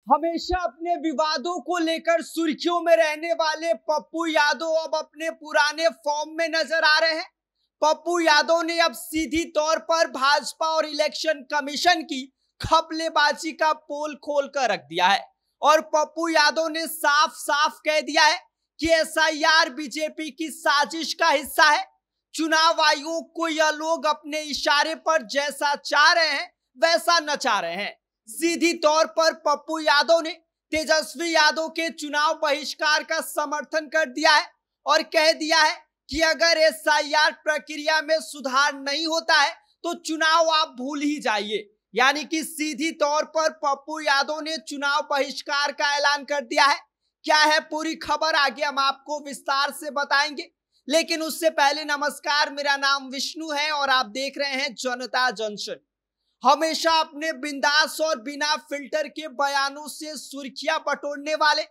हमेशा अपने विवादों को लेकर सुर्खियों में रहने वाले पप्पू यादव अब अपने पुराने फॉर्म में नजर आ रहे हैं। पप्पू यादव ने अब सीधी तौर पर भाजपा और इलेक्शन कमीशन की खपलेबाजी का पोल खोल कर रख दिया है और पप्पू यादव ने साफ साफ कह दिया है कि एसआईआर बीजेपी की साजिश का हिस्सा है। चुनाव आयोग को यह लोग अपने इशारे पर जैसा चाह रहे हैं वैसा नचा रहे हैं। सीधी तौर पर पप्पू यादव ने तेजस्वी यादव के चुनाव बहिष्कार का समर्थन कर दिया है और कह दिया है कि अगर एसआईआर प्रक्रिया में सुधार नहीं होता है तो चुनाव आप भूल ही जाइए। यानी कि सीधी तौर पर पप्पू यादव ने चुनाव बहिष्कार का ऐलान कर दिया है। क्या है पूरी खबर, आगे हम आपको विस्तार से बताएंगे, लेकिन उससे पहले नमस्कार, मेरा नाम विष्णु है और आप देख रहे हैं जनता जंक्शन। हमेशा अपने बिंदास और बिना फिल्टर के बयानों से सुर्खियां बटोरने वाले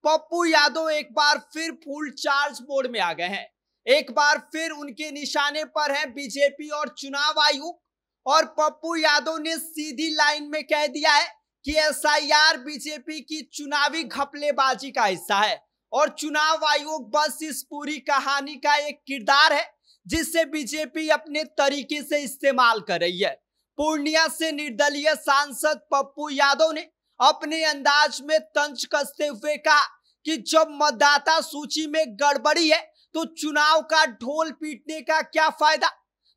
पप्पू यादव एक बार फिर फुल चार्ज मोड में आ गए हैं। एक बार फिर उनके निशाने पर है बीजेपी और चुनाव आयोग और पप्पू यादव ने सीधी लाइन में कह दिया है कि एसआईआर बीजेपी की चुनावी घपलेबाजी का हिस्सा है और चुनाव आयोग बस इस पूरी कहानी का एक किरदार है जिसे बीजेपी अपने तरीके से इस्तेमाल कर रही है। पूर्णिया से निर्दलीय सांसद पप्पू यादव ने अपने अंदाज में तंज कसते हुए कहा कि जब मतदाता सूची में गड़बड़ी है तो चुनाव का ढोल पीटने का क्या फायदा।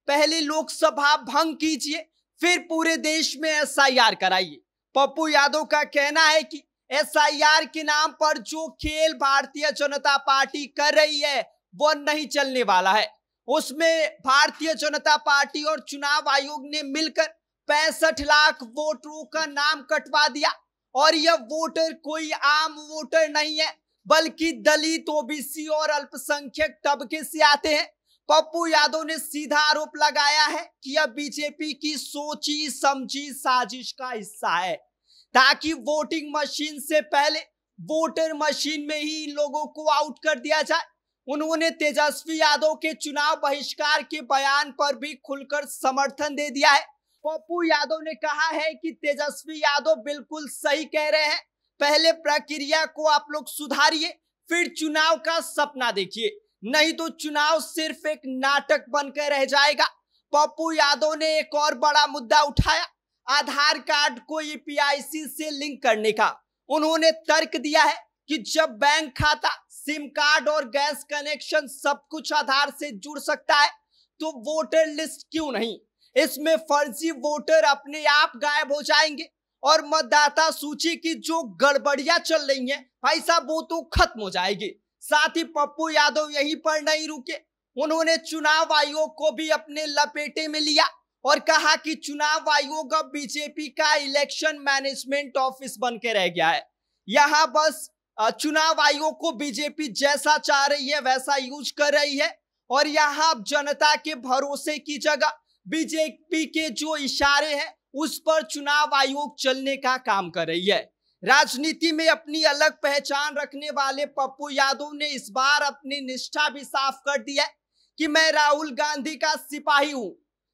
पहले लोकसभा भंग कीजिए, फिर पूरे देश में एसआईआर कराइए। पप्पू यादव का कहना है कि एसआईआर के नाम पर जो खेल भारतीय जनता पार्टी कर रही है वो नहीं चलने वाला है। उसमें भारतीय जनता पार्टी और चुनाव आयोग ने मिलकर 65 लाख वोटरों का नाम कटवा दिया और यह वोटर कोई आम वोटर नहीं है बल्कि दलित, ओबीसी और अल्पसंख्यक तबके से आते हैं। पप्पू यादव ने सीधा आरोप लगाया है कि यह बीजेपी की सोची समझी साजिश का हिस्सा है ताकि वोटिंग मशीन से पहले वोटर मशीन में ही इन लोगों को आउट कर दिया जाए। उन्होंने तेजस्वी यादव के चुनाव बहिष्कार के बयान पर भी खुलकर समर्थन दे दिया है। पप्पू यादव ने कहा है कि तेजस्वी यादव बिल्कुल सही कह रहे हैं, पहले प्रक्रिया को आप लोग सुधारिए, फिर चुनाव का सपना देखिए, नहीं तो चुनाव सिर्फ एक नाटक बनकर रह जाएगा। पप्पू यादव ने एक और बड़ा मुद्दा उठाया, आधार कार्ड को ईपीआईसी से लिंक करने का। उन्होंने तर्क दिया है कि जब बैंक खाता, सिम कार्ड और गैस कनेक्शन सब कुछ आधार से जुड़ सकता है तो वोटर लिस्ट क्यों नहीं। इसमें फर्जी वोटर अपने आप गायब हो जाएंगे और मतदाता सूची की जो गड़बड़ियां चल रही हैं भाई साहब वो तो खत्म हो जाएगी। साथ ही पप्पू यादव यहीं पर नहीं रुके, उन्होंने चुनाव आयोग को भी अपने लपेटे में लिया और कहा कि चुनाव आयोग अब बीजेपी का इलेक्शन मैनेजमेंट ऑफिस बन के रह गया है। यहाँ बस चुनाव आयोग को बीजेपी जैसा चाह रही है वैसा यूज कर रही है और यहाँ जनता के भरोसे की जगह बीजेपी के जो इशारे हैं उस पर चुनाव आयोग चलने का काम कर रही है। राजनीति में अपनी अलग पहचान रखने वाले पप्पू यादव ने इस बार अपनी निष्ठा भी साफ कर दी है कि मैं राहुल गांधी का सिपाही हूं।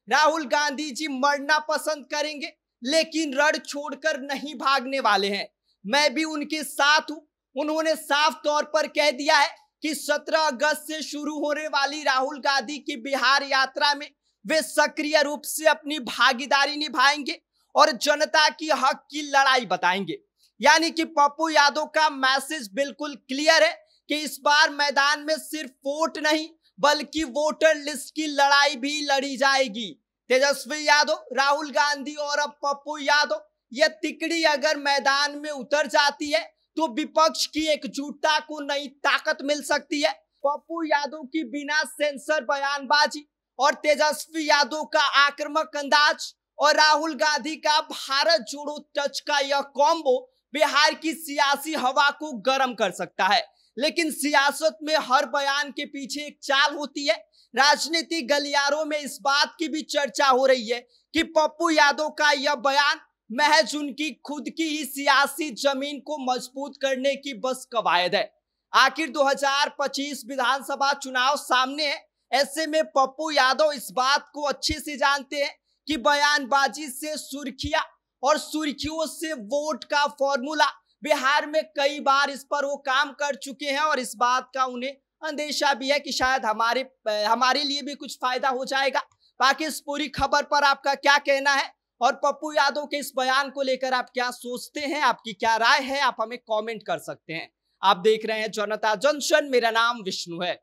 राहुल गांधी जी मरना पसंद करेंगे लेकिन रण छोड़कर नहीं भागने वाले हैं, मैं भी उनके साथ हूं। उन्होंने साफ तौर पर कह दिया है कि 17 अगस्त से शुरू होने वाली राहुल गांधी की बिहार यात्रा में वे सक्रिय रूप से अपनी भागीदारी निभाएंगे और जनता की हक की लड़ाई बताएंगे। यानी कि पप्पू यादव का मैसेज बिल्कुल क्लियर है कि इस बार मैदान में सिर्फ वोट नहीं बल्कि वोटर लिस्ट की लड़ाई भी लड़ी जाएगी। तेजस्वी यादव, राहुल गांधी और अब पप्पू यादव, यह तिकड़ी अगर मैदान में उतर जाती है तो विपक्ष की एकजुटता को नई ताकत मिल सकती है। पप्पू यादव की बिना सेंसर बयानबाजी और तेजस्वी यादव का आक्रामक अंदाज और राहुल गांधी का भारत जोड़ो टच का यह कॉम्बो बिहार की सियासी हवा को गर्म कर सकता है। लेकिन सियासत में हर बयान के पीछे एक चाल होती है। राजनीतिक गलियारों में इस बात की भी चर्चा हो रही है कि पप्पू यादव का यह बयान महज उनकी खुद की ही सियासी जमीन को मजबूत करने की बस कवायद है। आखिर 2025 विधानसभा चुनाव सामने है, ऐसे में पप्पू यादव इस बात को अच्छे से जानते हैं कि बयानबाजी से सुर्खियां और सुर्खियों से वोट का फॉर्मूला बिहार में कई बार इस पर वो काम कर चुके हैं और इस बात का उन्हें अंदेशा भी है कि शायद हमारे लिए भी कुछ फायदा हो जाएगा। बाकी इस पूरी खबर पर आपका क्या कहना है और पप्पू यादव के इस बयान को लेकर आप क्या सोचते हैं, आपकी क्या राय है, आप हमें कमेंट कर सकते हैं। आप देख रहे हैं जनता जंक्शन, मेरा नाम विष्णु है।